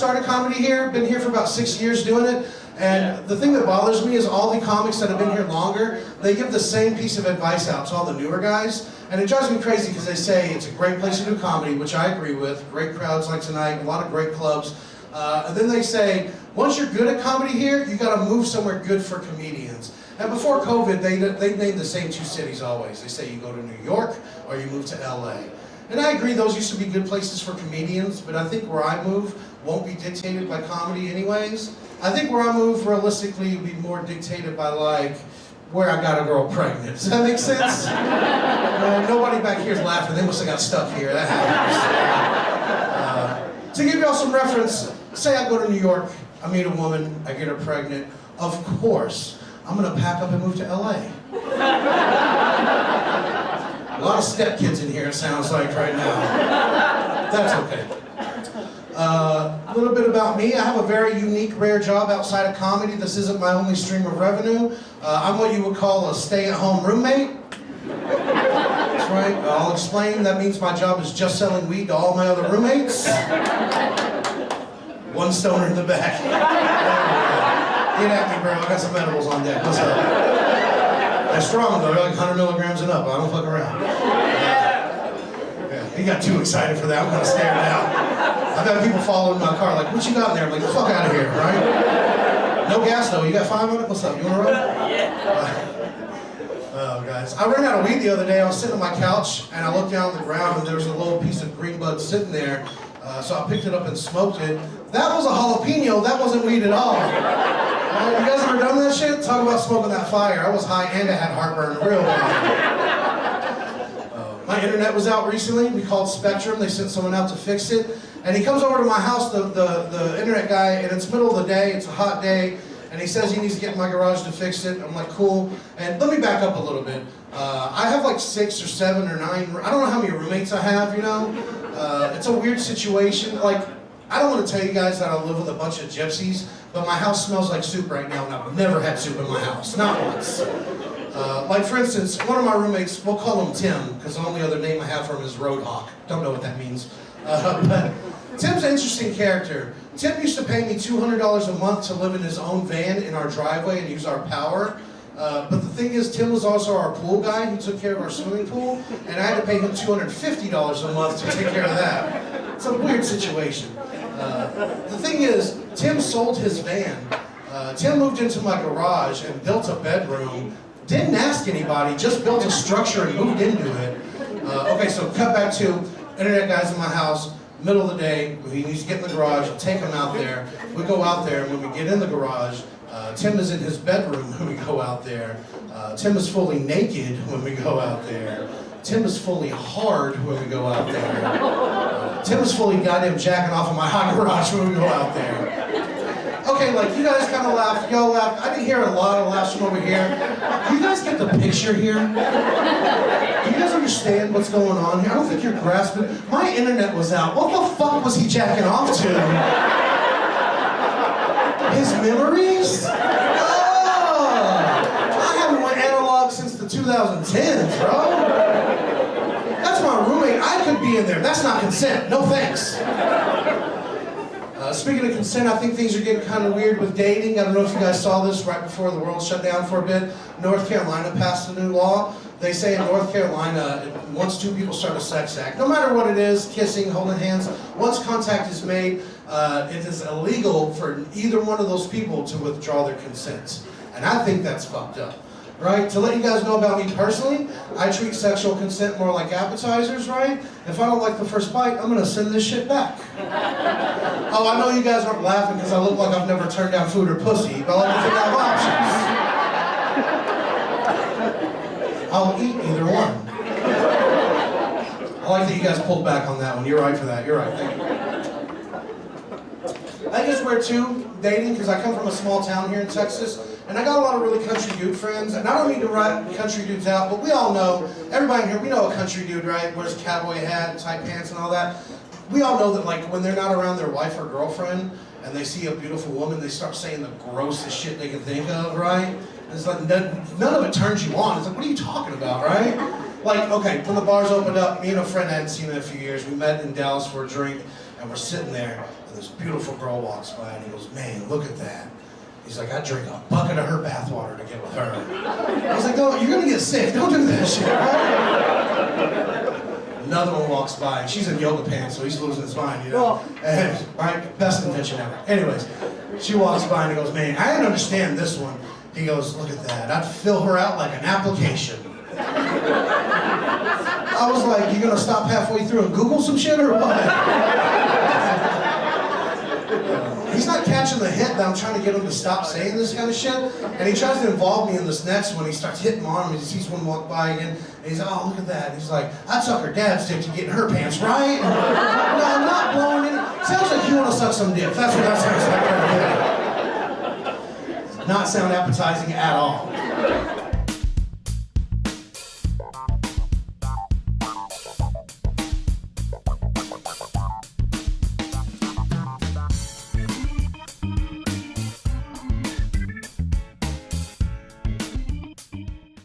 started comedy here, been here for about 6 years doing it, and the thing that bothers me is all the comics that have been here longer, they give the same piece of advice out to all the newer guys, and it drives me crazy because they say it's a great place to do comedy, which I agree with, great crowds like tonight, a lot of great clubs, and then they say, once you're good at comedy here, you gotta move somewhere good for comedians. And before COVID, they named the same two cities always. They say you go to New York or you move to LA. And I agree, those used to be good places for comedians, but I think where I move won't be dictated by comedy anyways. I think where I move, realistically, will be more dictated by, like, where I got a girl pregnant. Does that make sense? Nobody back here is laughing. They must have got stuck here. That happens. To give y'all some reference, say I go to New York, I meet a woman, I get her pregnant. Of course, I'm going to pack up and move to LA. A lot of stepkids in here, it sounds like, right now. That's okay. A little bit about me. I have a very unique, rare job outside of comedy. This isn't my only stream of revenue. I'm what you would call a stay-at-home roommate. That's right. I'll explain. That means my job is just selling weed to all my other roommates. One stoner in the back. Get at me, bro. I got some edibles on deck. What's up? They're strong, though. They're like 100 milligrams and up. I don't fuck around. Yeah, he got too excited for that. I'm kind of scared now. I've had people following my car like, what you got in there? I'm like, the fuck out of here, right? No gas, though. You got 5 on it? What's up? You want to run? Oh, guys. I ran out of weed the other day. I was sitting on my couch, and I looked down on the ground, and there was a little piece of green bud sitting there. So I picked it up and smoked it. That was a jalapeno. That wasn't weed at all. You guys ever done that shit? Talk about smoking that fire. I was high and I had heartburn real bad. My internet was out recently. We called Spectrum. They sent someone out to fix it. And he comes over to my house, the internet guy, and it's middle of the day. It's a hot day. And he says he needs to get in my garage to fix it. I'm like, cool. And let me back up a little bit. I have like 6 or 7 or 9, I don't know how many roommates I have, you know? It's a weird situation. Like, I don't want to tell you guys that I live with a bunch of gypsies, but my house smells like soup right now, and I've never had soup in my house, not once. Like for instance, one of my roommates, we'll call him Tim, because the only other name I have for him is Roadhawk. Don't know what that means. But Tim's an interesting character. Tim used to pay me $200 a month to live in his own van in our driveway and use our power. But the thing is, Tim was also our pool guy. He took care of our swimming pool, and I had to pay him $250 a month to take care of that. It's a weird situation. The thing is, Tim sold his van. Tim moved into my garage and built a bedroom. Didn't ask anybody, just built a structure and moved into it. Okay, so cut back to internet guys in my house, middle of the day, he needs to get in the garage, I'll take him out there. We go out there, and when we get in the garage, Tim is in his bedroom when we go out there. Tim is fully naked when we go out there. Tim is fully hard when we go out there. Tim is fully goddamn jacking off in my hot garage when we go out there. Okay, like, you guys kind of laughed, y'all laughed. I didn't hear a lot of laughs from over here. Do you guys get the picture here? Do you guys understand what's going on here? I don't think you're grasping. My internet was out. What the fuck was he jacking off to? His memories? Oh! I haven't went analog since the 2010s, bro. That's my roommate. I could be in there. That's not consent. No thanks. Speaking of consent, I think things are getting kind of weird with dating. I don't know if you guys saw this right before the world shut down for a bit. North Carolina passed a new law. They say in North Carolina, once 2 people start a sex act, no matter what it is, kissing, holding hands, once contact is made, it is illegal for either one of those people to withdraw their consent. And I think that's fucked up. Right? To let you guys know about me personally, I treat sexual consent more like appetizers, right? If I don't like the first bite, I'm gonna send this shit back. Oh, I know you guys aren't laughing because I look like I've never turned down food or pussy, but I like to think I have options. I'll eat either one. I like that you guys pulled back on that one. You're right for that. You're right. Thank you. I think it's weird too, dating, because I come from a small town here in Texas, and I got a lot of really country dude friends, and I don't mean to write country dudes out, but we all know, everybody in here, we know a country dude, right? Wears a cowboy hat, tight pants and all that. We all know that, like, when they're not around their wife or girlfriend, and they see a beautiful woman, they start saying the grossest shit they can think of, right? And it's like, none of it turns you on. It's like, what are you talking about, right? Like, okay, when the bars opened up, me and a friend I hadn't seen in a few years, we met in Dallas for a drink, and we're sitting there, and this beautiful girl walks by, and he goes, man, look at that. He's like, I'd drink a bucket of her bathwater to get with her. I was like, no, you're gonna get sick. Don't do that shit, right? Another one walks by, and she's in yoga pants, so he's losing his mind, you know? And, right, best invention ever. Anyways, she walks by and he goes, man, I didn't understand this one. He goes, look at that. I'd fill her out like an application. I was like, you gonna stop halfway through and Google some shit or what? He's not catching the hit that I'm trying to get him to stop saying this kind of shit. And he tries to involve me in this next one. He starts hitting my arm. He sees one walk by again. And he's like, oh, look at that. And he's like, I'd suck her dad's dick to get in her pants, right? No, I'm not blowing it. Sounds like you want to suck some dick. That's what that sounds like. Does not sound appetizing at all.